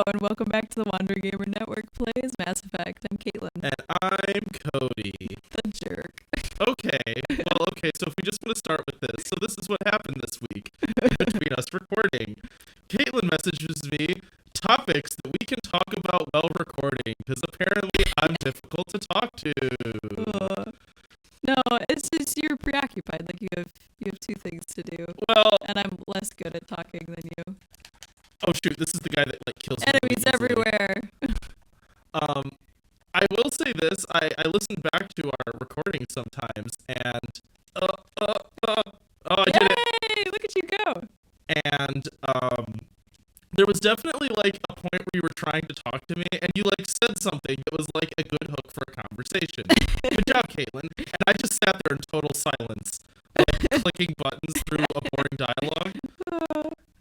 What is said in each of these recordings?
and welcome back to the Wandering Gamer Network Plays Mass Effect. I'm Caitlin. And I'm Cody. The jerk. Okay, so if we just want to start with this. So this is what happened this week between us recording. Caitlin messages me topics that we can talk about while recording, because apparently I'm difficult to talk to. No, it's just you're preoccupied. Like you have two things to do. Well, and I'm less good at talking than you. Oh shoot, this is the guy that like kills enemies everywhere. I will say this, I listen back to our recording sometimes, and I did it. Yay! Look at you go. And there was definitely like a point where you were trying to talk to me, and you like said something that was like a good hook for a conversation. Good job, Caitlin. And I just sat there in total silence, like clicking buttons through a boring dialogue.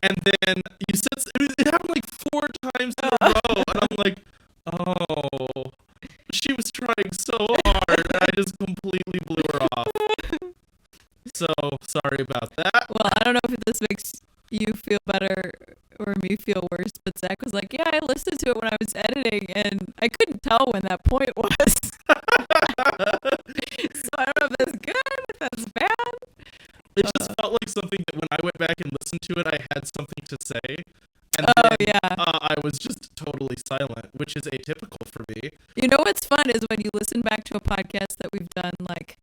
And then you said it happened like 4 times in a row, and I'm like, oh, she was trying so hard, and I just completely blew her off. So sorry about that. Well, I don't know if this makes you feel better or me feel worse, but Zach was like, yeah, I listened to it when I was editing, and I couldn't tell when that point was. So I don't know if that's good, if that's bad. It just felt like something that when I went back and listened to it, I had something to say. And I was just totally silent, which is atypical for me. You know what's fun is when you listen back to a podcast that we've done like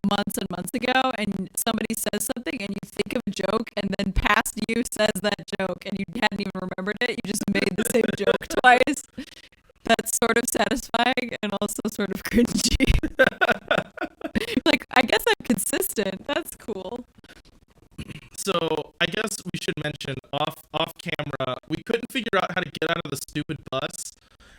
months and months ago, and somebody says something and you think of a joke, and then past you says that joke and you hadn't even remembered it. You just made the same joke twice. That's sort of satisfying and also sort of cringy. Like, I guess I'm consistent. That's cool. So I guess we should mention off camera, we couldn't figure out how to get out of the stupid bus,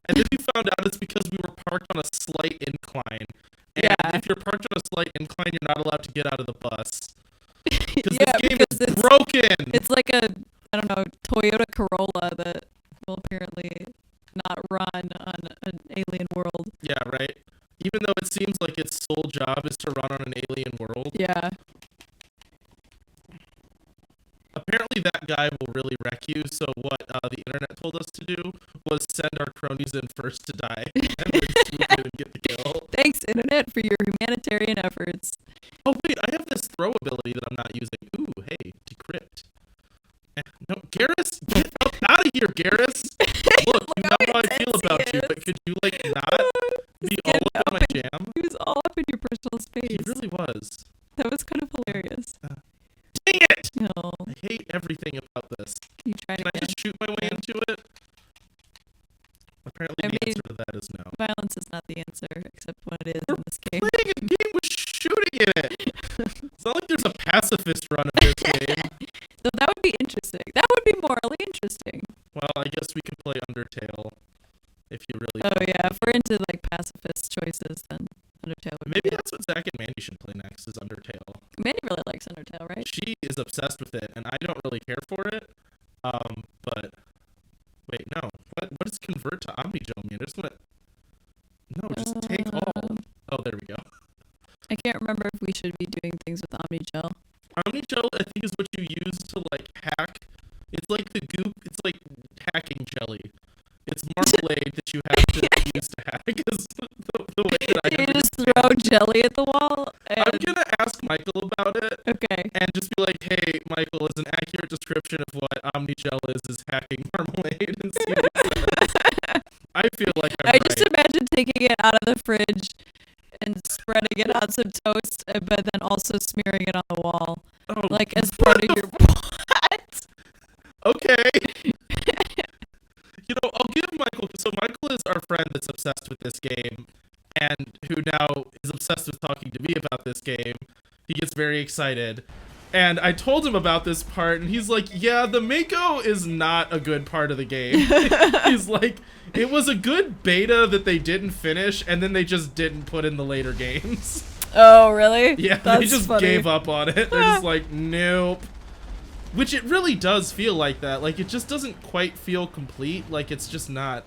and then we found out it's because we were parked on a slight incline. And if you're parked on a slight incline, you're not allowed to get out of the bus. Because this game is broken. It's like a, I don't know, Toyota Corolla that will apparently not run on an alien world. Yeah, right. Even though it seems like its sole job is to run on an alien world. Yeah. Apparently that guy will really wreck you, so what the internet told us to do was send our cronies in first to die, and then swoop in and get the kill. Thanks, internet, for your humanitarian efforts. Oh wait, I have this throw ability that I'm not using. Ooh, hey, decrypt. No, Garrus, get out of here, Garrus! Look, you know how I feel about you, but could you like not be all up in my jam? He was all up in your personal space. He really was. That was kind of hilarious. Dang it! No. I hate everything about this. Can you try Can I just shoot my way into it? Apparently the answer to that is no. Violence is not the answer, except when it is in this game. We're playing a game with shooting in it! It's not like there's a pacifist run of this game. So that would be interesting. That would be morally interesting. Well, I guess we can play Undertale. If you really if we're into like pacifist choices, then Undertale would Maybe that's what Zach and Mandy should play next, is Undertale. Mandy really likes Undertale, right? She is obsessed with it, and I don't really care for it. But wait, no. What does convert to Omnigel mean? Just take all. Oh, there we go. I can't remember if we should be doing things with Omnigel. Omnigel, I think, is what you use to like hack. It's like the goop. It's like hacking jelly. It's marmalade that you have to use to hack. Is the way that I You just throw jelly at the wall. I'm gonna ask Michael about it. Okay. And just be like, hey, Michael, is an accurate description of what Omnigel is hacking marmalade, and see what he says. I feel like I just imagine taking it out of the fridge and spreading it on some toast, but then also smearing it on the wall. Oh, like as part of your what? Okay. I'll give Michael. So Michael is our friend that's obsessed with this game, and who now is obsessed with talking to me about this game. He gets very excited. And I told him about this part, and he's like, yeah, the Mako is not a good part of the game. He's like, it was a good beta that they didn't finish, and then they just didn't put in the later games. Oh, really? Yeah, they just gave up on it. They're just like, nope. Which it really does feel like that. Like, it just doesn't quite feel complete. Like, it's just not...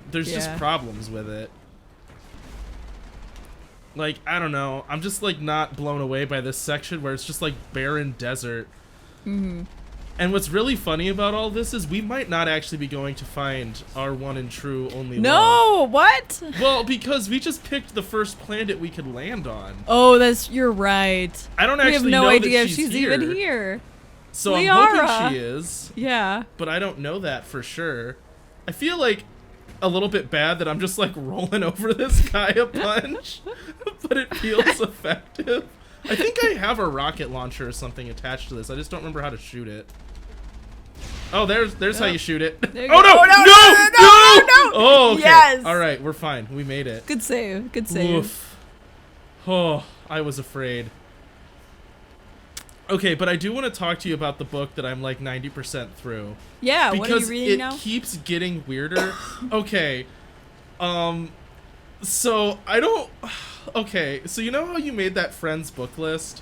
There's just problems with it. Like, I don't know. I'm just, like, not blown away by this section where it's just, like, barren desert. Mm-hmm. And what's really funny about all this is we might not actually be going to find our one and true only love. No, what? Well, because we just picked the first planet we could land on. Oh, you're right. I don't actually we have no know idea that if she's even here. So Liara. I'm hoping she is. Yeah. But I don't know that for sure. I feel like a little bit bad that I'm just like rolling over this guy a bunch, but it feels effective. I think I have a rocket launcher or something attached to this. I just don't remember how to shoot it. Oh, there's how you shoot it. You Oh no! go. No! Oh, okay. Yes. All right, we're fine. We made it. Good save. Good save. Oof. Oh, I was afraid. Okay, but I do want to talk to you about the book that I'm like 90% through. Yeah, what are you reading now? Because it keeps getting weirder. Okay. So I don't... Okay, so you know how you made that friend's book list?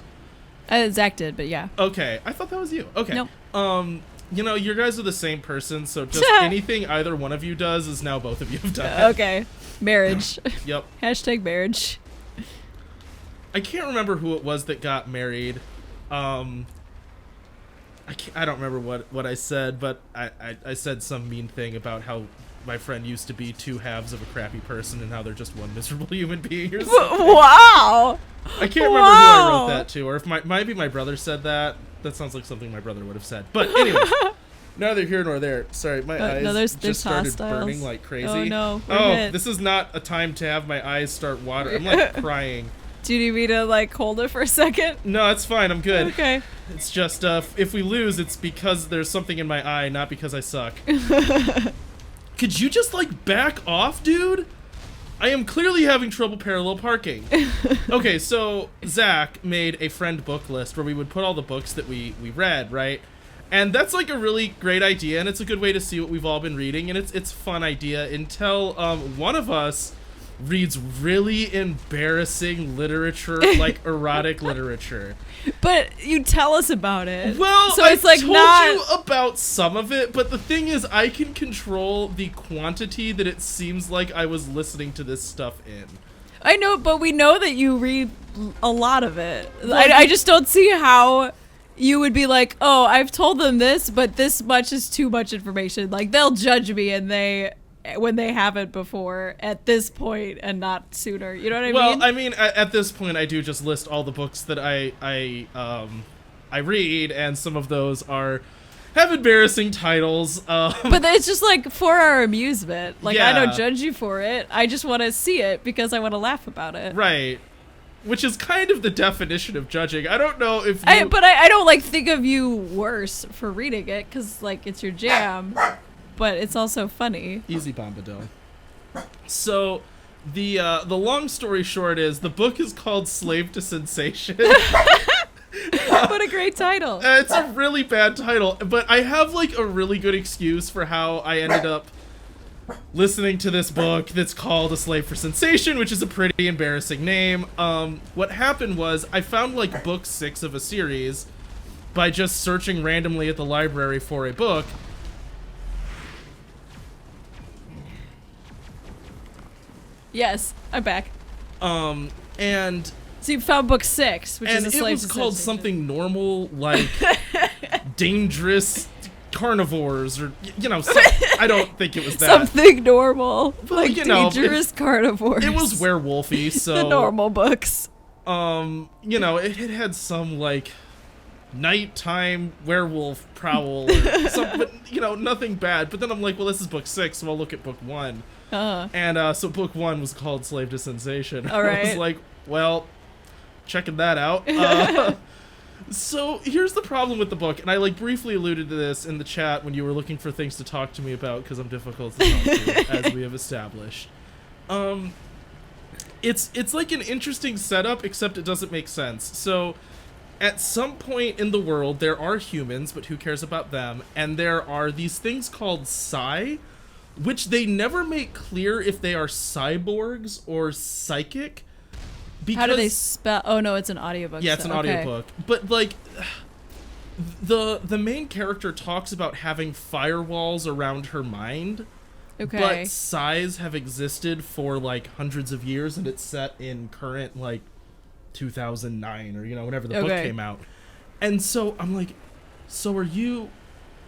Zach did, but yeah. Okay, I thought that was you. Okay. No. You know, you guys are the same person, so just anything either one of you does is now both of you have done. Okay. Marriage. Yep. Hashtag marriage. I can't remember who it was that got married. I don't remember what I said, but I said some mean thing about how my friend used to be two halves of a crappy person and how they're just one miserable human being or something. Wow. I can't remember who I wrote that to, or if maybe my brother said that. That sounds like something my brother would have said. But anyway, neither here nor there. Sorry, my eyes just started hostiles. burning like crazy. Oh no. This is not a time to have my eyes start watering. I'm like crying. Do you need me to like hold it for a second? No, it's fine. I'm good. Okay. It's just if we lose, it's because there's something in my eye, not because I suck. Could you just like back off, dude? I am clearly having trouble parallel parking. Okay, so Zach made a friend book list where we would put all the books that we read, right? And that's like a really great idea, and it's a good way to see what we've all been reading, and it's a fun idea until one of us reads really embarrassing literature, like erotic literature. But you tell us about it. Well, so it's like told not you about some of it, but the thing is, I can control the quantity that it seems like I was listening to this stuff in. I know, but we know that you read a lot of it. I just don't see how you would be like, oh, I've told them this, but this much is too much information. Like, they'll judge me when they haven't before at this point and not sooner. You know what I mean? Well, I mean, at this point, I do just list all the books that I read, and some of those have embarrassing titles. But it's just like for our amusement. Like, yeah. I don't judge you for it. I just want to see it because I want to laugh about it. Right. Which is kind of the definition of judging. I don't know if I don't like think of you worse for reading it because like it's your jam. But it's also funny. Easy, Bombadil. So, the long story short is the book is called Slave to Sensation. What a great title. It's a really bad title, but I have like a really good excuse for how I ended up listening to this book that's called A Slave for Sensation, which is a pretty embarrassing name. What happened was I found like book 6 of a series by just searching randomly at the library for a book. Yes, I'm back. And so you found book 6, which is a slave it was called sensation. something normal, like dangerous carnivores, or I don't think it was that. Something normal, like dangerous carnivores. It was werewolfy, so the normal books. It had some like nighttime werewolf prowl, or something, but nothing bad. But then I'm like, well, this is book 6, so I'll look at book 1. And so book 1 was called Slave to Sensation. All right. I was like, well, checking that out. So here's the problem with the book, and I like briefly alluded to this in the chat when you were looking for things to talk to me about because I'm difficult to talk to, as we have established. It's like an interesting setup, except it doesn't make sense. So at some point in the world, there are humans, but who cares about them? And there are these things called psi, which they never make clear if they are cyborgs or psychic. Because, how do they spell? Oh no, it's an audiobook. Yeah, it's an audiobook. But like, the main character talks about having firewalls around her mind. Okay. But psis have existed for like hundreds of years, and it's set in current like 2009 or whenever the book came out. And so I'm like, so are you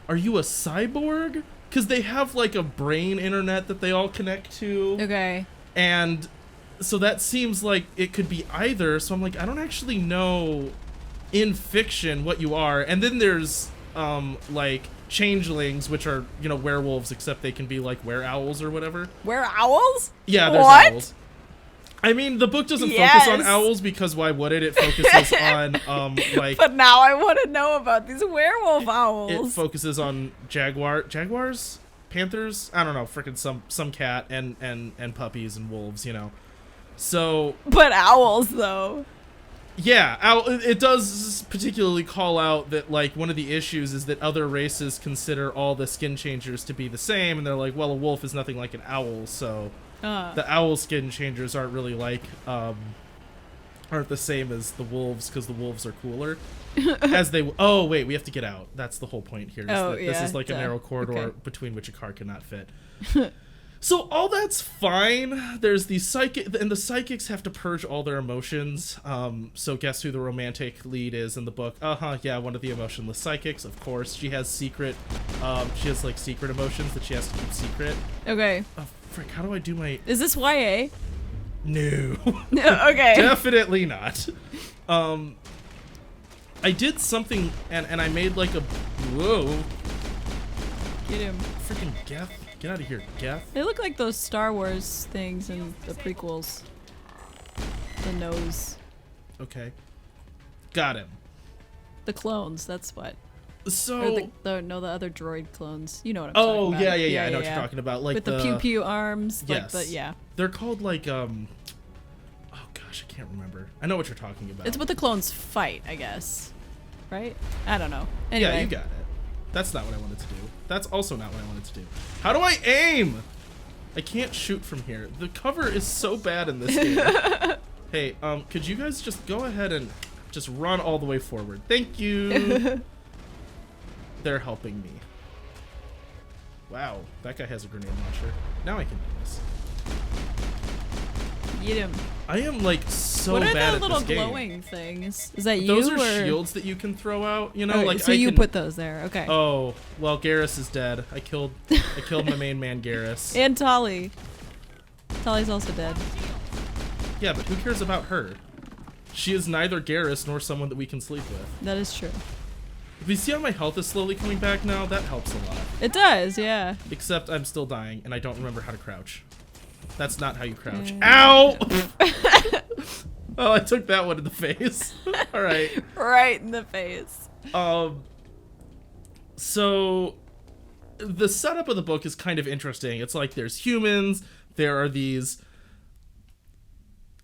are you a cyborg? Because they have like a brain internet that they all connect to. Okay. And so that seems like it could be either. So I'm like, I don't actually know in fiction what you are. And then there's like changelings, which are, you know, werewolves, except they can be like were-owls or whatever. Were-owls? Yeah, there's what? owls. I mean, the book doesn't focus on owls because why would it? It focuses on like. But now I want to know about these werewolf owls. It focuses on jaguars, panthers. I don't know, freaking some cat and puppies and wolves. You know, so. But owls though. Yeah, it does particularly call out that like one of the issues is that other races consider all the skin changers to be the same, and they're like, well, a wolf is nothing like an owl, so. The owl skin changers aren't really like aren't the same as the wolves because the wolves are cooler. As they oh wait, we have to get out. That's the whole point here. This is like a narrow corridor between which a car cannot fit. So all that's fine. There's the and the psychics have to purge all their emotions. So guess who the romantic lead is in the book? Yeah, one of the emotionless psychics, of course. She has secret like secret emotions that she has to keep secret. Okay. Oh frick, how do I do my Is this YA? No. Okay. Definitely not. I did something and I made like a whoa. Get him. Freaking Geth. Get out of here, Geth. They look like those Star Wars things in the prequels. The nose. Okay. Got him. The clones, that's what. So or the other droid clones. You know what I'm talking about. Oh yeah. I know what you're talking about. Like with the pew pew arms. Yes. Like yeah. They're called like oh gosh, I can't remember. I know what you're talking about. It's what the clones fight, I guess. Right? I don't know. Anyway. Yeah, you got it. That's not what I wanted to do. That's also not what I wanted to do. How do I aim? I can't shoot from here. The cover is so bad in this game. Hey, could you guys just go ahead and just run all the way forward? Thank you. They're helping me. Wow, that guy has a grenade launcher. Now I can do this. Get him. I am like so bad at this game. What are the little glowing things? Is that you? Those are shields that you can throw out. You know, okay, like so you put those there. Okay. Oh well, Garrus is dead. I killed my main man Garrus. And Tali. Tali's also dead. Yeah, but who cares about her? She is neither Garrus nor someone that we can sleep with. That is true. If you see how my health is slowly coming back now, that helps a lot. It does, yeah. Except I'm still dying, and I don't remember how to crouch. That's not how you crouch. Ow! Oh, I took that one in the face. All right. Right in the face. So the setup of the book is kind of interesting. It's like there's humans, there are these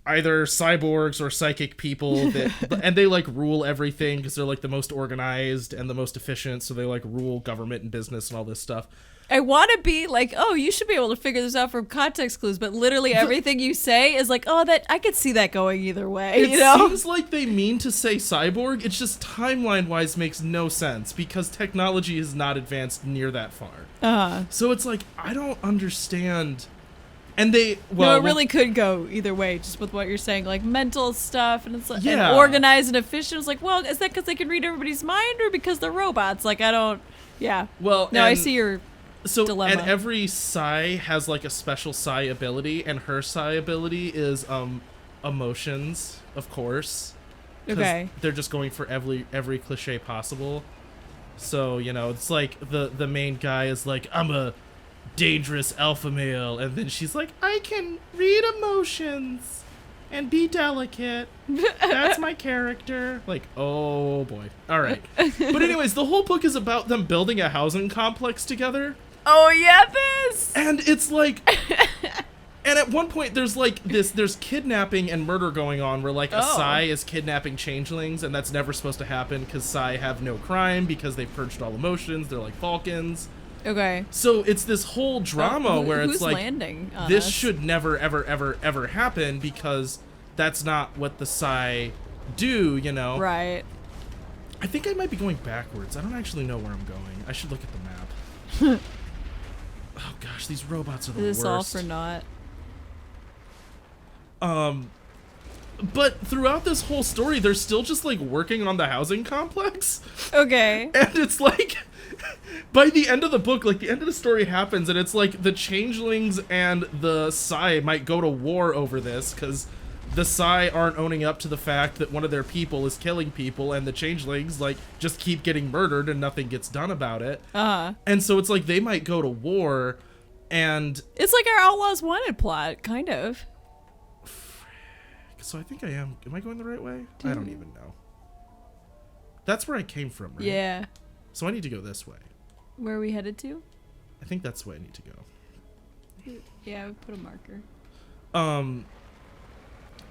either cyborgs or psychic people that and they like rule everything because they're like the most organized and the most efficient, so they like rule government and business and all this stuff. I want to be like, oh, you should be able to figure this out from context clues, but literally everything you say is like, oh, that I could see that going either way. It you know? seems like they mean to say cyborg. It's just timeline-wise makes no sense because technology has not advanced near that far. So it's like I don't understand. And they no, it really could go either way, just with what you're saying, like mental stuff, and it's like and organized and efficient. It's like, well, is that because they can read everybody's mind, or because they're robots? Like, I don't. Yeah. Well, no, I see your. Dilemma. And every psi has like a special psi ability, and her psi ability is emotions, of course. Okay. They're just going for every cliche possible. So, you know, it's like the main guy is like, I'm a dangerous alpha male, and then she's like, I can read emotions and be delicate. That's my character. Like, oh boy. All right. But anyways, the whole book is about them building a housing complex together. Oh yeah, this. And it's like, and at one point there's like there's kidnapping and murder going on where like a psi is kidnapping changelings, and that's never supposed to happen because psi have no crime because they've purged all emotions. They're like Falcons. Okay. So it's this whole drama where it's like, landing on this us? should never ever happen because that's not what the psi do, you know? Right. I think I might be going backwards. I don't actually know where I'm going. I should look at the map. Oh gosh, these robots are the worst. Is this all for naught? But throughout this whole story, they're still just like working on the housing complex. Okay. And it's like, by the end of the book, like the end of the story happens, and it's like the changelings and the Psy might go to war over this because the Psy aren't owning up to the fact that one of their people is killing people, and the changelings like just keep getting murdered and nothing gets done about it. And so it's like they might go to war, and it's like our Outlaws Wanted plot, kind of. So I think I am. Am I going the right way? I don't even know. That's where I came from, right? Yeah. So I need to go this way. Where are we headed to? I think that's the way I need to go. Yeah, we put a marker.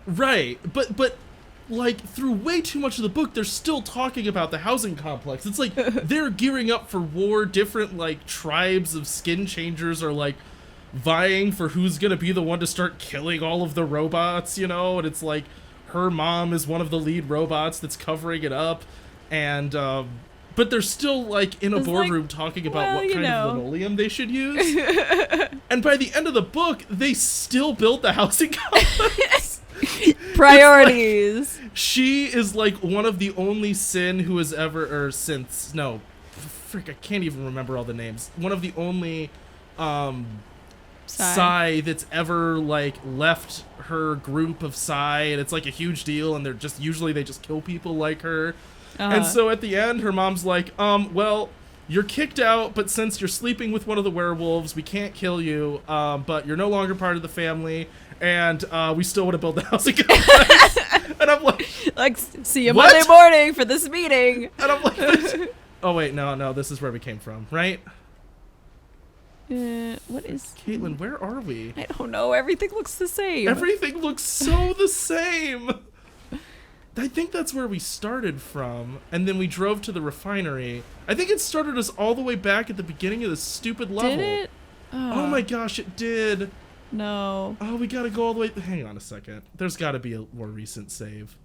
Right. But like through way too much of the book, they're still talking about the housing complex. It's like they're gearing up for war. Different like tribes of skin changers are like vying for who's gonna be the one to start killing all of the robots, you know, and it's like her mom is one of the lead robots that's covering it up, and but they're still like in a boardroom talking about what kind of linoleum they should use. And by the end of the book, they still built the housing complex. Priorities. Like, she is like one of the only Sin who has ever, or since, no, frick, I can't even remember all the names. One of the only Psy that's ever like left her group of Psy, and it's like a huge deal, and they're just usually they just kill people like her. And so at the end her mom's like, well, you're kicked out, but since you're sleeping with one of the werewolves, we can't kill you, but you're no longer part of the family, and we still want to build the housing complex. And I'm like see you Monday morning for this meeting. And I'm like, oh wait, no, this is where we came from, right? What is Caitlin, where are we? I don't know. Everything looks the same. Everything looks so the same. I think that's where we started from, and then we drove to the refinery. I think it started us all the way back at the beginning of this stupid level. Did it? Oh my gosh, it did. No. Oh, we gotta go all the way. Hang on a second. There's gotta be a more recent save.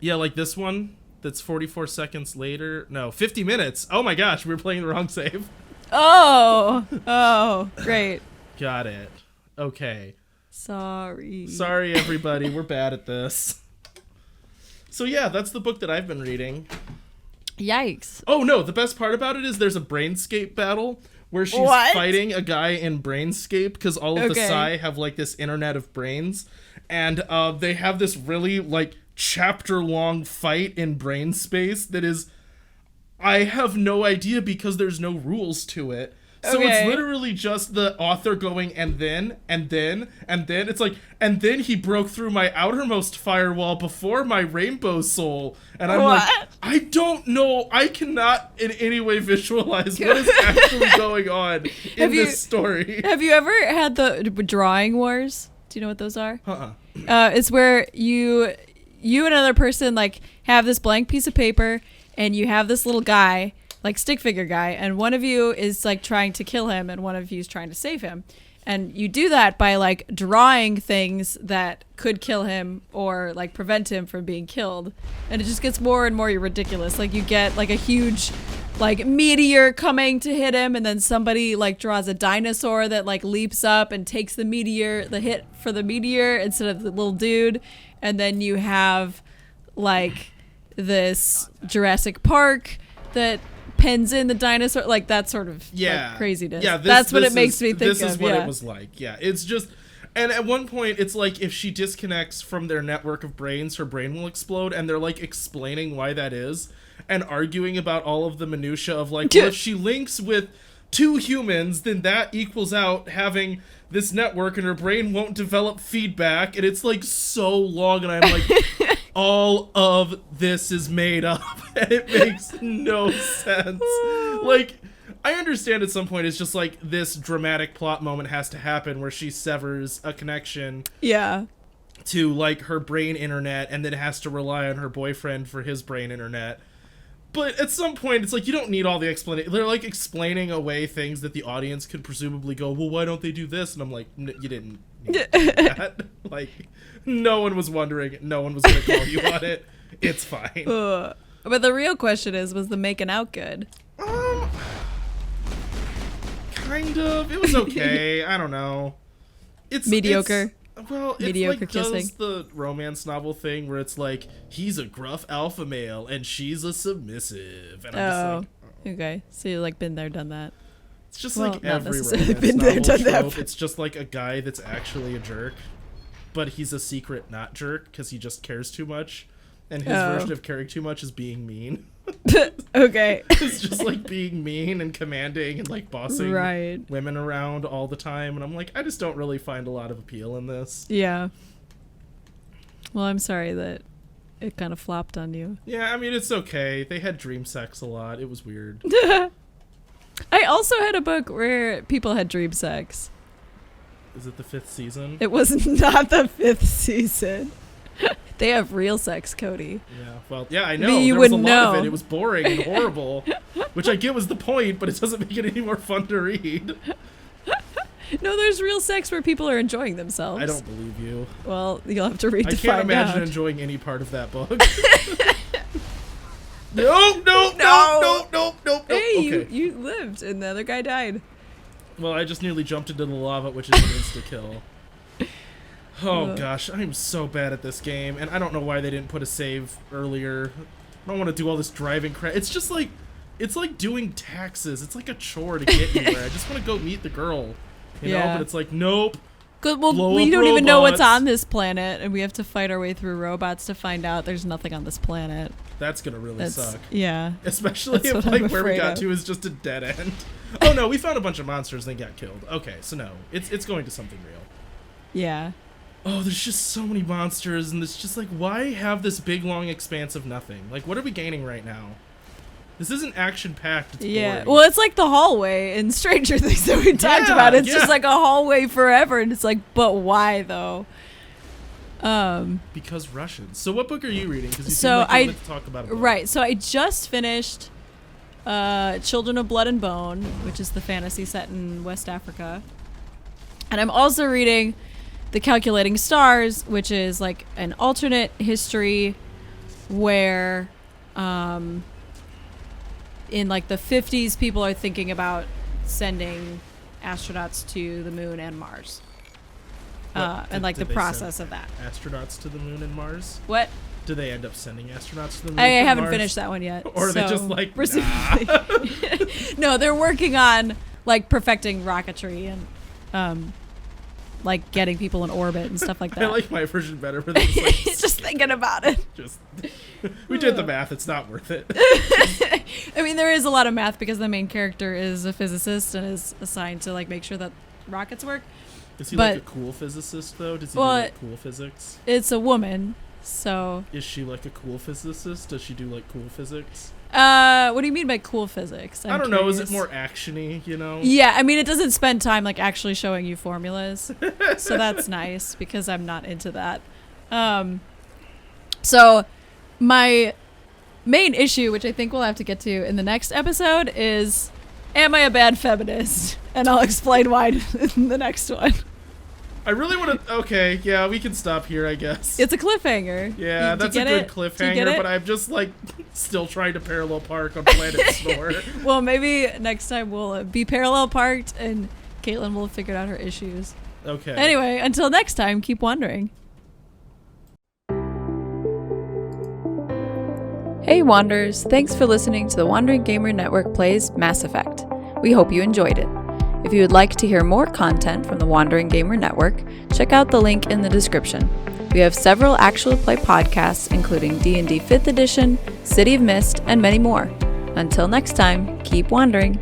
Yeah, like this one. That's 44 seconds later. No, 50 minutes. Oh my gosh, we were playing the wrong save. Oh, great. Got it. Okay. Sorry, everybody. We're bad at this. So yeah, that's the book that I've been reading. Yikes. Oh no, the best part about it is there's a Brainscape battle where she's fighting a guy in Brainscape because all of the Psy have like this internet of brains, and they have this really like chapter-long fight in brain space that is, I have no idea because there's no rules to it. So it's literally just the author going, and then, it's like, and then he broke through my outermost firewall before my rainbow soul. And I'm like, I don't know. I cannot in any way visualize what is actually going on in this story. Have you ever had the drawing wars? Do you know what those are? It's where you and another person like have this blank piece of paper, and you have this little guy, like stick figure guy, and one of you is like trying to kill him and one of you is trying to save him, and you do that by like drawing things that could kill him or like prevent him from being killed, and it just gets more and more ridiculous. Like you get like a huge like meteor coming to hit him, and then somebody like draws a dinosaur that like leaps up and takes the hit for the meteor instead of the little dude, and then you have like this Jurassic Park that pens in the dinosaur, like that sort of like, craziness. Yeah, that's what it makes me think of. This is what it was like. Yeah, it's just, and at one point it's like if she disconnects from their network of brains, her brain will explode, and they're like explaining why that is and arguing about all of the minutia of like, well, if she links with two humans, then that equals out having this network and her brain won't develop feedback, and it's like so long, and I'm like, all of this is made up, and it makes no sense. Like, I understand at some point it's just like this dramatic plot moment has to happen where she severs a connection to like her brain internet and then has to rely on her boyfriend for his brain internet. But at some point, it's like, you don't need all the explanation. They're, like, explaining away things that the audience could presumably go, well, why don't they do this? And I'm like, you didn't need to do that. Like, no one was wondering. No one was going to call you on it. It's fine. But the real question is, was the making out good? Kind of. It was okay. I don't know. It's mediocre. Well, mediocre it's like kissing. does the romance novel thing where it's like he's a gruff alpha male and she's a submissive, and I'm just like, Okay. So you like been there, done that. it's just Well, like not every necessarily romance been there, novel done that, trope. but- It's just like a guy that's actually a jerk, but he's a secret not jerk because he just cares too much, and his version of caring too much is being mean. Okay. It's just like being mean and commanding and like bossing Right. women around all the time, and I'm like, I just don't really find a lot of appeal in this. Yeah. Well, I'm sorry that it kind of flopped on you. Yeah, I mean, it's okay. They had dream sex a lot. It was weird. I also had a book where people had dream sex. Is it the 5th season? It was not the 5th season. They have real sex, Cody. Yeah, well, yeah, I know. But you there was a wouldn't lot of know. it. It was boring and horrible, which I get was the point, but it doesn't make it any more fun to read. No, there's real sex where people are enjoying themselves. I don't believe you. Well, you'll have to read I to can't find imagine out. enjoying any part of that book. No. Hey, Okay. you lived and the other guy died. Well, I just nearly jumped into the lava, which is an insta-kill. Oh Ugh. gosh, I am so bad at this game, and I don't know why they didn't put a save earlier. I don't want to do all this driving crap. It's just like, it's like doing taxes. It's like a chore to get anywhere. I just want to go meet the girl, you know? Yeah. But it's like, nope. Good. Well, Blow we up don't even know what's robots. on this planet, and we have to fight our way through robots to find out there's nothing on this planet. That's gonna really That's suck. yeah. Especially That's if what like I'm where we afraid got of. to is just a dead end. Oh no, we found a bunch of monsters and they got killed. Okay, so no, it's going to something real. Yeah. Oh, there's just so many monsters, and it's just like, why have this big long expanse of nothing? Like, what are we gaining right now? This isn't action packed. It's Yeah. boring. Well, it's like the hallway in Stranger Things that we talked Yeah, about. It's yeah. just like a hallway forever, and it's like, but why though? Because Russians. So what book are you reading? Because you So seem like you I- wanted to talk about a book. Right. So I just finished Children of Blood and Bone, which is the fantasy set in West Africa. And I'm also reading The Calculating Stars, which is like an alternate history where in like the 50s people are thinking about sending astronauts to the moon and Mars. What, And like the did they process send of that. astronauts to the moon and Mars? What? Do they end up sending astronauts to the moon I and haven't Mars? finished that one yet. Or are they so just like, presumably- No, they're working on like perfecting rocketry and like getting people in orbit and stuff like that. I like my version better, but it's like, Just thinking about it. just we did the math. It's not worth it. I mean, there is a lot of math because the main character is a physicist and is assigned to like make sure that rockets work. Is he But- like a cool physicist though? Does he Well, do like cool physics? It's a woman, so Is she like a cool physicist? Does she do like cool physics? what do you mean by cool physics? I I'm don't know. Is it curious. more actiony? You know? Yeah, I mean, it doesn't spend time like actually showing you formulas, so that's nice because I'm not into that. So my main issue, which I think we'll have to get to in the next episode, is am I a bad feminist? And I'll explain why in the next one. I really want to. Okay, yeah, we can stop here, I guess. It's a cliffhanger. Yeah, Do you that's a get good it? Do you get cliffhanger, it? but I'm just like still trying to parallel park on Planet Snore. Well, maybe next time we'll be parallel parked and Caitlin will have figured out her issues. Okay. Anyway, until next time, keep wandering. Hey Wanderers, thanks for listening to the Wandering Gamer Network plays Mass Effect. We hope you enjoyed it. If you would like to hear more content from the Wandering Gamer Network, check out the link in the description. We have several actual play podcasts including D&D 5th Edition, City of Mist, and many more. Until next time, keep wandering.